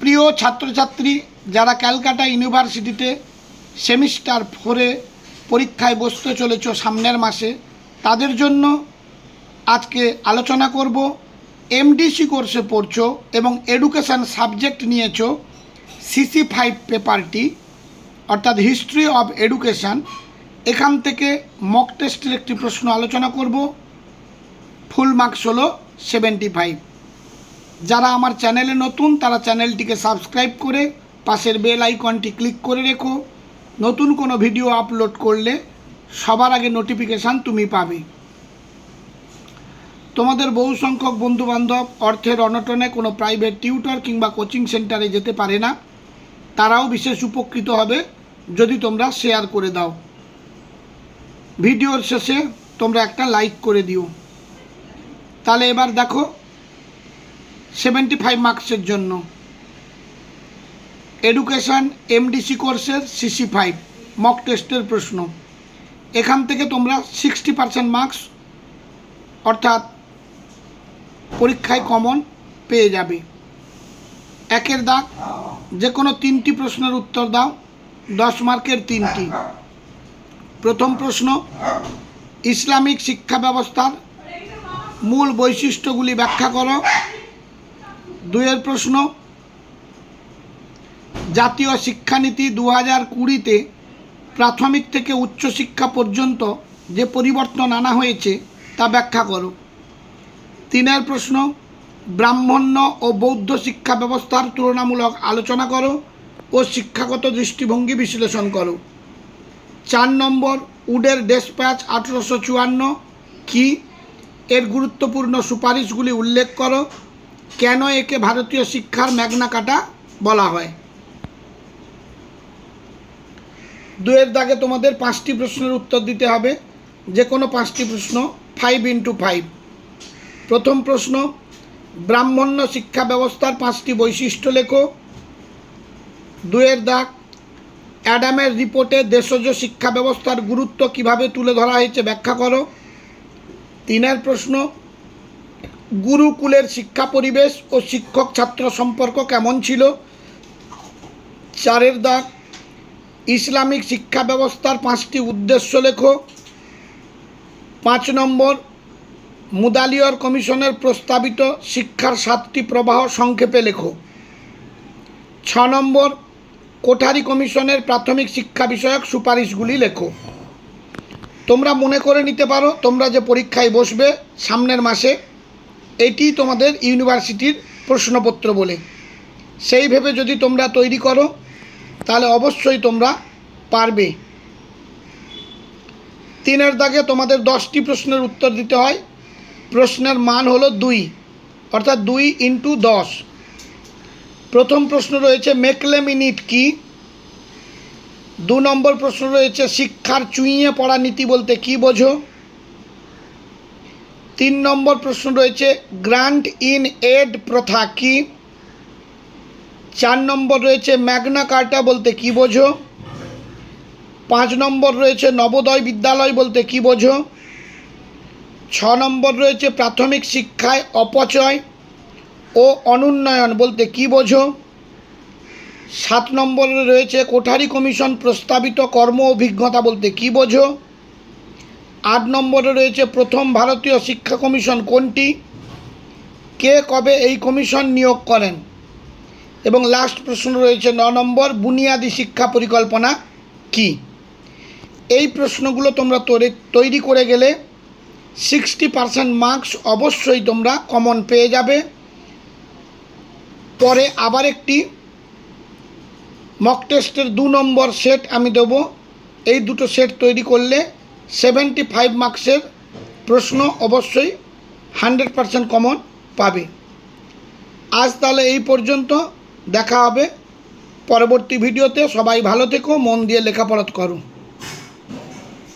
প্রিয় ছাত্রছাত্রী যারা ক্যালকাটা ইউনিভার্সিটিতে সেমিস্টার 4-এ পরীক্ষায় বসতে চলেছ সামনের মাসে, তাদের জন্য আজকে আলোচনা করব। এমডিসি কোর্সে পড়ছো এবং এডুকেশান সাবজেক্ট নিয়েছো, CC5 পেপারটি অর্থাৎ হিস্ট্রি অফ এডুকেশান, এখান থেকে মক টেস্টের একটি প্রশ্ন আলোচনা করব। ফুল মার্কস হলো 75। যারা আমার চ্যানেলে নতুন তারা চ্যানেলটিকে সাবস্ক্রাইব করে পাশের বেল আইকনটি ক্লিক করে রেখো। নতুন কোনো ভিডিও আপলোড করলে সবার আগে নোটিফিকেশান তুমি পাবে। তোমাদের বহু সংখ্যক বন্ধুবান্ধব অর্থের অনটনে কোনো প্রাইভেট টিউটর কিংবা কোচিং সেন্টারে যেতে পারে না, তারাও বিশেষ উপকৃত হবে যদি তোমরা শেয়ার করে দাও। ভিডিওর শেষে তোমরা একটা লাইক করে দিও। তাহলে এবার দেখো 75 মার্কসের জন্য এডুকেশান এমডিসি কোর্সের CC5 মক টেস্টের প্রশ্ন। এখান থেকে তোমরা 60% মার্কস অর্থাৎ পরীক্ষায় কমন পেয়ে যাবে। একের দাগ, যে কোনো 3টি প্রশ্নের উত্তর দাও, 10 মার্কের 3টি। প্রথম প্রশ্ন, ইসলামিক শিক্ষা ব্যবস্থার মূল বৈশিষ্ট্যগুলি ব্যাখ্যা করো। 2এর প্রশ্ন, জাতীয় শিক্ষানীতি 2020-তে প্রাথমিক থেকে উচ্চশিক্ষা পর্যন্ত যে পরিবর্তন আনা হয়েছে তা ব্যাখ্যা করো। 3এর প্রশ্ন, ব্রাহ্মণ্য ও বৌদ্ধ শিক্ষা ব্যবস্থার তুলনামূলক আলোচনা করো ও শিক্ষাগত দৃষ্টিভঙ্গি বিশ্লেষণ করো। 4 নম্বর, উডের ডেসপ্যাচ 1854 কি, এর গুরুত্বপূর্ণ সুপারিশগুলি উল্লেখ করো, কেন একে ভারতীয় শিক্ষার ম্যাগনা কার্টা বলা হয়। 2এর দাগে তোমাদের 5টি প্রশ্নের উত্তর দিতে হবে, যে কোনো 5টি প্রশ্ন, 5x5। প্রথম প্রশ্ন, ব্রাহ্মণ্য শিক্ষা ব্যবস্থার 5টি বৈশিষ্ট্য লেখো। 2এর দাগ, অ্যাডামের রিপোর্টে দেশজ শিক্ষা ব্যবস্থার গুরুত্ব কিভাবে তুলে ধরা হয়েছে ব্যাখ্যা করো। 3এর প্রশ্ন, গুরুকুলের শিক্ষা পরিবেশ ও শিক্ষক ছাত্র সম্পর্ক কেমন ছিল। 4এর দাগ, ইসলামিক শিক্ষা ব্যবস্থার 5টি উদ্দেশ্য লেখো। 5 নম্বর, মুদালিয়র কমিশনের প্রস্তাবিত শিক্ষার 7টি প্রবাহ সংক্ষেপে লেখো। 6 নম্বর, কোঠারি কমিশনের প্রাথমিক শিক্ষা বিষয়ক সুপারিশগুলি লেখো। তোমরা মনে করে নিতে পারো তোমরা যে পরীক্ষায় বসবে সামনের মাসে, এটি তোমাদের ইউনিভার্সিটির প্রশ্নপত্র বলে। সেই ভেবে যদি তোমরা তৈরি করো তাহলে অবশ্যই তোমরা পারবে। 3এর দাগে তোমাদের 10টি প্রশ্নের উত্তর দিতে হয়। প্রশ্নের মান হলো 2, অর্থাৎ 2x10। প্রথম প্রশ্ন রয়েছে মেকলে মিনিট কি। 2 নম্বর প্রশ্ন রয়েছে শিক্ষার চুইয়ে পড়া নীতি বলতে কি বোঝো। 3 নম্বর প্রশ্ন রয়েছে গ্রান্ট ইন এড প্রথা কি। 4 নম্বর রয়েছে ম্যাগনা কার্টা বলতে কি বোঝো। 5 নম্বর রয়েছে নবোদয় বিদ্যালয় বলতে কি বোঝো। 6 নম্বর রয়েছে প্রাথমিক শিক্ষায় অপচয় ও অনুন্নয়ন বলতে কি বোঝো। 7 নম্বরে রয়েছে কোঠারি কমিশন প্রস্তাবিত কর্ম অভিজ্ঞতা বলতে কি বোঝো। 8 নম্বরে রয়েছে প্রথম ভারতীয় শিক্ষা কমিশন কোনটি, কে কবে এই কমিশন নিয়োগ করেন। এবং লাস্ট প্রশ্ন রয়েছে 9 নম্বর, বুনিয়াদী শিক্ষা পরিকল্পনা কি। এই প্রশ্নগুলো তোমরা তৈরি করে গেলে 60% মার্কস অবশ্যই তোমরা কমন পেয়ে যাবে। পরে আবার একটি মক টেস্টের 2 নম্বর সেট আমি দেবো। এই দুটো সেট তৈরি করলে 75 মার্কসের প্রশ্ন অবশ্যই 100% কমন পাবে। আজ তাহলে এই পর্যন্ত, দেখা হবে পরবর্তী ভিডিওতে। সবাই ভালো থেকো, মন দিয়ে লেখাপড়া করো।